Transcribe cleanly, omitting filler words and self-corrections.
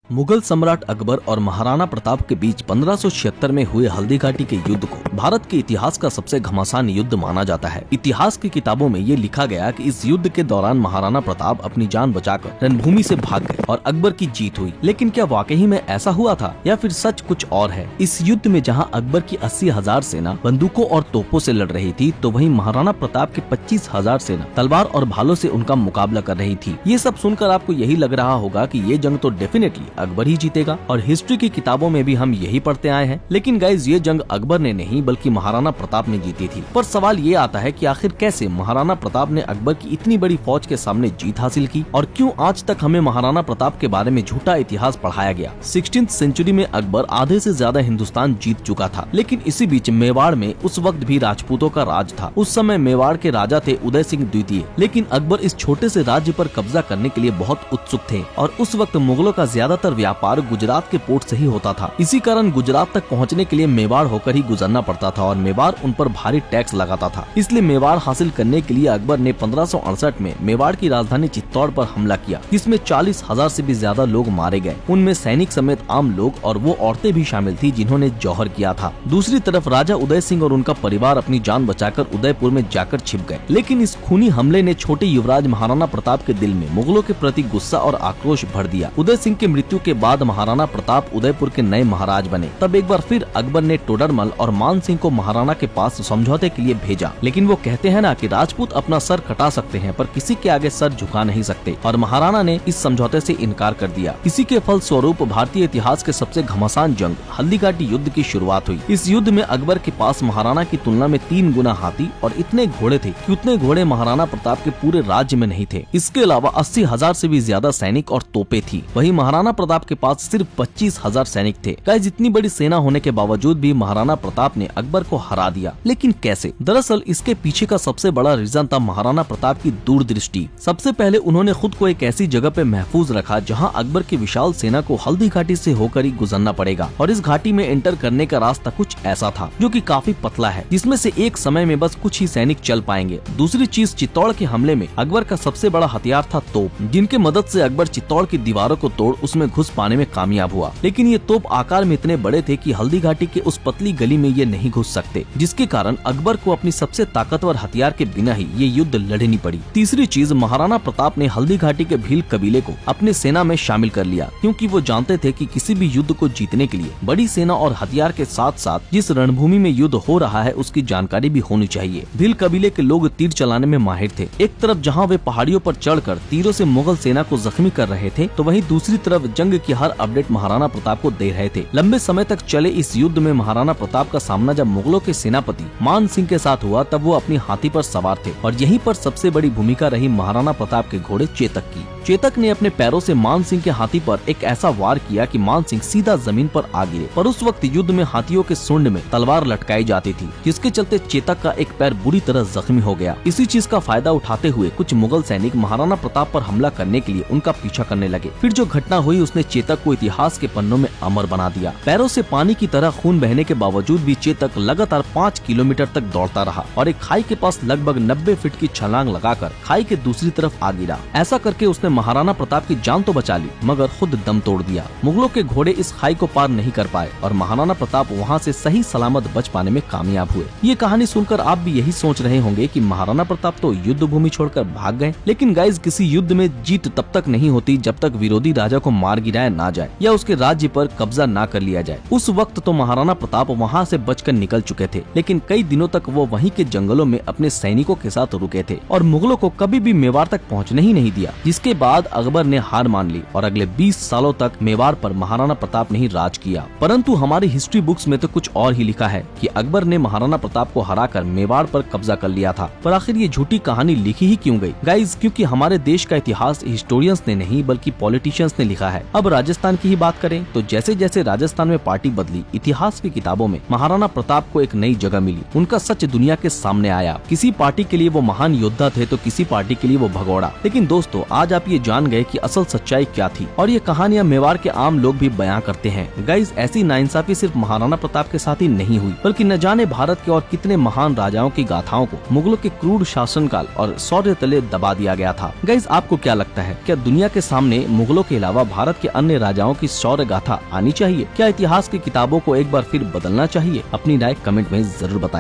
मुगल सम्राट अकबर और महाराणा प्रताप के बीच 1576 में हुए हल्दी घाटी के युद्ध को भारत के इतिहास का सबसे घमासान युद्ध माना जाता है। इतिहास की किताबों में ये लिखा गया कि इस युद्ध के दौरान महाराणा प्रताप अपनी जान बचाकर रणभूमि से भाग गए और अकबर की जीत हुई। लेकिन क्या वाकई में ऐसा हुआ था या फिर सच कुछ और है? इस युद्ध में जहाँ अकबर की 80,000 सेना बंदूकों और तोपों से लड़ रही थी, तो वहीं महाराणा प्रताप की 25,000 सेना तलवार और भालों से उनका मुकाबला कर रही थी। ये सब सुनकर आपको यही लग रहा होगा कि ये जंग तो डेफिनेटली अकबर ही जीतेगा और हिस्ट्री की किताबों में भी हम यही पढ़ते आए हैं। लेकिन गाइज, ये जंग अकबर ने नहीं बल्कि महाराणा प्रताप ने जीती थी। पर सवाल ये आता है कि आखिर कैसे महाराणा प्रताप ने अकबर की इतनी बड़ी फौज के सामने जीत हासिल की और क्यों आज तक हमें महाराणा प्रताप के बारे में झूठा इतिहास पढ़ाया गया। 16th सेंचुरी में अकबर आधे से ज्यादा हिंदुस्तान जीत चुका था, लेकिन इसी बीच मेवाड़ में उस वक्त भी राजपूतों का राज था। उस समय मेवाड़ के राजा थे उदय सिंह द्वितीय, लेकिन अकबर इस छोटे से राज्य पर कब्जा करने के लिए बहुत उत्सुक थे और उस वक्त मुगलों का ज्यादातर व्यापार गुजरात के पोर्ट से ही होता था। इसी कारण गुजरात तक पहुंचने के लिए मेवाड़ होकर ही गुजरना पड़ता था और मेवाड़ उन पर भारी टैक्स लगाता था। इसलिए मेवाड़ हासिल करने के लिए अकबर ने 1568 में मेवाड़ की राजधानी चित्तौड़ पर हमला किया, जिसमें 40,000 से भी ज्यादा लोग मारे गए। उनमें सैनिक समेत आम लोग और वो औरतें भी शामिल थी जिन्होंने जौहर किया था। दूसरी तरफ राजा उदय सिंह और उनका परिवार अपनी जान बचाकर उदयपुर में जाकर छिप गए। लेकिन इस खूनी हमले ने छोटे युवराज महाराणा प्रताप के दिल में मुगलों के प्रति गुस्सा और आक्रोश भर दिया। उदय सिंह की मृत्यु के बाद महाराणा प्रताप उदयपुर के नए महाराज बने। तब एक बार फिर अकबर ने टोडरमल और मान सिंह को महाराणा के पास समझौते के लिए भेजा। लेकिन वो कहते हैं ना कि राजपूत अपना सर कटा सकते हैं पर किसी के आगे सर झुका नहीं सकते, और महाराणा ने इस समझौते से इनकार कर दिया। इसी के फल स्वरूप भारतीय इतिहास के सबसे घमासान जंग हल्दी घाटी युद्ध की शुरुआत हुई। इस युद्ध में अकबर के पास महाराणा की तुलना में 3 गुना हाथी और इतने घोड़े थे कि उतने घोड़े महाराणा प्रताप के पूरे राज्य में नहीं थे। इसके अलावा 80,000 से भी ज्यादा सैनिक और तोपें थी। वहीं महाराणा प्रताप के पास सिर्फ 25,000 सैनिक थे। गाइस, इतनी बड़ी सेना होने के बावजूद भी महाराणा प्रताप ने अकबर को हरा दिया। लेकिन कैसे? दरअसल इसके पीछे का सबसे बड़ा रीजन था महाराणा प्रताप की दूरदृष्टि। सबसे पहले उन्होंने खुद को एक ऐसी जगह पे महफूज रखा जहां अकबर की विशाल सेना को हल्दी घाटी से होकर ही गुजरना पड़ेगा, और इस घाटी में एंटर करने का रास्ता कुछ ऐसा था जो कि काफी पतला है, जिसमें से एक समय में बस कुछ ही सैनिक चल पाएंगे। दूसरी चीज, चित्तौड़ के हमले में अकबर का सबसे बड़ा हथियार था तोप, जिनके मदद से अकबर चित्तौड़ की दीवारों को तोड़ उसमें घुस पाने में कामयाब हुआ। लेकिन ये तोप आकार में इतने बड़े थे कि हल्दी घाटी के उस पतली गली में ये नहीं घुस सकते, जिसके कारण अकबर को अपनी सबसे ताकतवर हथियार के बिना ही ये युद्ध लड़नी पड़ी। तीसरी चीज, महाराणा प्रताप ने हल्दी घाटी के भील कबीले को अपने सेना में शामिल कर लिया, क्योंकि वो जानते थे कि किसी भी युद्ध को जीतने के लिए बड़ी सेना और हथियार के साथ साथ जिस रणभूमि में युद्ध हो रहा है उसकी जानकारी भी होनी चाहिए। भील कबीले के लोग तीर चलाने में माहिर थे। एक तरफ जहाँ वे पहाड़ियों पर चढ़कर तीरों से मुगल सेना को जख्मी कर रहे थे, तो वहीं दूसरी तरफ जंग की हर अपडेट महाराणा प्रताप को दे रहे थे। लंबे समय तक चले इस युद्ध में महाराणा प्रताप का सामना जब मुगलों के सेनापति मान सिंह के साथ हुआ, तब वो अपनी हाथी पर सवार थे और यहीं पर सबसे बड़ी भूमिका रही महाराणा प्रताप के घोड़े चेतक की। चेतक ने अपने पैरों से मान सिंह के हाथी पर एक ऐसा वार किया कि मान सिंह सीधा जमीन पर आ गिरे। पर उस वक्त युद्ध में हाथियों के सूंड में तलवार लटकाई जाती थी, जिसके चलते चेतक का एक पैर बुरी तरह जख्मी हो गया। इसी चीज का फायदा उठाते हुए कुछ मुगल सैनिक महाराणा प्रताप पर हमला करने के लिए उनका पीछा करने लगे। फिर जो घटना हुई उसने चेतक को इतिहास के पन्नों में अमर बना दिया। पैरों से पानी की तरह खून बहने के बावजूद भी चेतक लगातार 5 किलोमीटर तक दौड़ता रहा और एक खाई के पास लगभग 90 फीट की छलांग लगाकर खाई के दूसरी तरफ आ गिरा। ऐसा करके उसने महाराणा प्रताप की जान तो बचा ली, मगर खुद दम तोड़ दिया। मुगलों के घोड़े इस खाई को पार नहीं कर पाए और महाराणा प्रताप वहाँ से सही सलामत बच पाने में कामयाब हुए। ये कहानी सुनकर आप भी यही सोच रहे होंगे कि महाराणा प्रताप तो युद्ध भूमि छोड़कर भाग गए। लेकिन गाइज, किसी युद्ध में जीत तब तक नहीं होती जब तक विरोधी राजा को मार गिराया ना जाए या उसके राज्य पर कब्जा ना कर लिया जाए। उस वक्त तो महाराणा प्रताप वहाँ से बचकर निकल चुके थे, लेकिन कई दिनों तक वो वहीं के जंगलों में अपने सैनिकों के साथ रुके थे और मुगलों को कभी भी मेवाड़ तक पहुँचने ही नहीं दिया। जिसके बाद अकबर ने हार मान ली और अगले 20 सालों तक मेवाड़ पर महाराणा प्रताप ने ही राज किया। परंतु हमारी हिस्ट्री बुक्स में तो कुछ और ही लिखा है कि अकबर ने महाराणा प्रताप को हराकर मेवाड़ पर कब्जा कर लिया था। पर आखिर ये झूठी कहानी लिखी ही क्यों गई? गाइज, क्योंकि हमारे देश का इतिहास हिस्टोरियंस ने नहीं बल्कि पॉलिटिशियंस ने लिखा है। अब राजस्थान की ही बात करें तो जैसे जैसे राजस्थान में पार्टी बदली, इतिहास की किताबों में महाराणा प्रताप को एक नई जगह मिली। उनका सच दुनिया के सामने आया। किसी पार्टी के लिए वो महान योद्धा थे तो किसी पार्टी के लिए वो भगोड़ा। लेकिन दोस्तों, आज आप ये जान गए कि असल सच्चाई क्या थी और ये कहानियां मेवाड़ के आम लोग भी बयां करते हैं। गाइज, ऐसी नाइंसाफी सिर्फ महाराणा प्रताप के साथ ही नहीं हुई, बल्कि न जाने भारत के और कितने महान राजाओं की गाथाओं को मुगलों के क्रूर शासनकाल और शौर्य तले दबा दिया गया था। गाइज, आपको क्या लगता है, क्या दुनिया के सामने मुगलों के अलावा भारत भारत के अन्य राजाओं की शौर्य गाथा आनी चाहिए? क्या इतिहास की किताबों को एक बार फिर बदलना चाहिए? अपनी राय कमेंट में जरूर बताएं।